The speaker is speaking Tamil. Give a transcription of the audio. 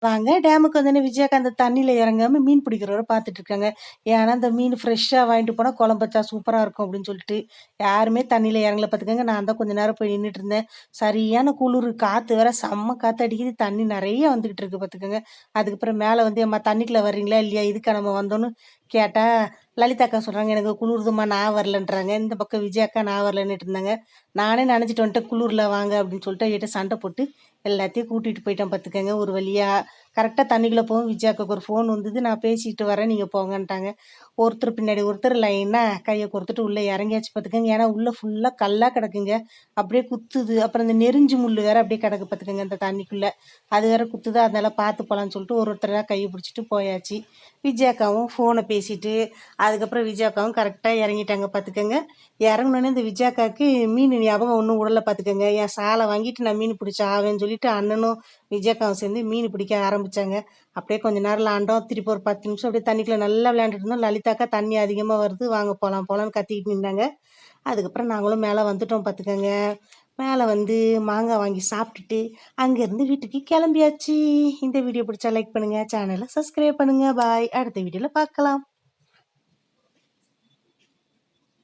வாங்க டேமுக்கு வந்தோனே விஜயாக்கா அந்த தண்ணியில இறங்காம மீன் பிடிக்கிறவரை பார்த்துட்டு இருக்காங்க. ஏன்னா, அந்த மீன் ஃப்ரெஷ்ஷா வாங்கிட்டு போனா குழம்பு வச்சா சூப்பரா இருக்கும் அப்படின்னு சொல்லிட்டு, யாருமே தண்ணியில இறங்கல பார்த்துக்கங்க. நான் தான் கொஞ்ச நேரம் போய் நின்னுட்டு இருந்தேன். சரியான குளுரு, காத்து வேற செம்ம காத்து அடிக்குது. தண்ணி நெறைய வந்துகிட்டு இருக்கு பார்த்துக்கங்க. அதுக்கப்புறம் மேல வந்து, "எம்மா தண்ணிக்குள்ள வர்றீங்களா? இல்லையா?" இதுக்கா நம்ம வந்தோன்னு கேட்டா, லலிதா அக்கா சொல்றாங்க, "எனக்கு குளுருதும்மா நான் வரலன்றாங்க." இந்த பக்கம் விஜயா அக்கா நான் வரலன்னுட்டு இருந்தாங்க. நானே நனைஞ்சிட்டு வந்துட்டேன், "குளுர்ல வாங்க" அப்படின்னு சொல்லிட்டு அவங்ககிட்ட சண்டை போட்டு எல்லாத்தையும் கூட்டிட்டு போயிட்டேன் பார்த்துக்கங்க ஒரு வழியா. கரெக்டா தண்ணிக்குள்ள போகவும் விஜயா அக்காவுக்கு ஒரு ஃபோன் வந்தது. நான் பேசிட்டு வரேன், நீங்க போங்கன்ட்டாங்க. ஒருத்தர் பின்னாடி ஒருத்தர் லைனா கைய கோர்த்துட்டு உள்ள இறங்கியாச்சு பார்த்துக்கங்க. ஏன்னா உள்ள ஃபுல்லா கல்லா கிடக்குங்க. அப்படியே குத்துது. அப்புறம் இந்த நெரிஞ்சு முள்ளு வேற அப்படியே கிடக்கு பார்த்துக்கங்க அந்த தண்ணிக்குள்ள. அது வேற குத்துது. அதனால பார்த்து போலான்னு சொல்லிட்டு ஒருத்தரா கைய பிடிச்சிட்டு போயாச்சு. விஜயா அக்காவும் ஃபோனை பேசிட்டு, அதுக்கப்புறம் விஜயா அக்காவும் கரெக்டா இறங்கிட்டாங்க பார்த்துக்கங்க. இறங்குனோனே இந்த விஜயா அக்காவுக்கு மீன் ஞாபகம் ஒன்றும் விடல பார்த்துக்கங்க. என் சாலை வாங்கிட்டு நான் மீன் பிடிச்சி ஆவேன்னு சொல்லிட்டு அண்ணனும் விஜயா அக்காவும் சேர்ந்து மீன் பிடிக்க ஆரம்பிச்சாங்க. அப்படியே கொஞ்ச நேரம் விளாண்டோம். திருப்பி ஒரு 10 நிமிஷம் அப்படியே தண்ணிக்குள்ள நல்லா விளையாண்டுட்டு இருந்தோம். லலிதாக்கா தண்ணி அதிகமா வருது, வாங்க போலாம் போலாம்ன்னு கத்திக்கிட்டு நின்னாங்க. அதுக்கப்புறம் நாங்களும் மேல வந்துட்டோம் பார்த்துக்கங்க. மேல வந்து மாங்காய் வாங்கி சாப்பிட்டுட்டு, அங்கேருந்து வீட்டுக்கு கிளம்பியாச்சு. இந்த வீடியோ பிடிச்சா லைக் பண்ணுங்க, சேனலை சப்ஸ்கிரைப் பண்ணுங்க. பாய். அடுத்த வீடியோல பார்க்கலாம்.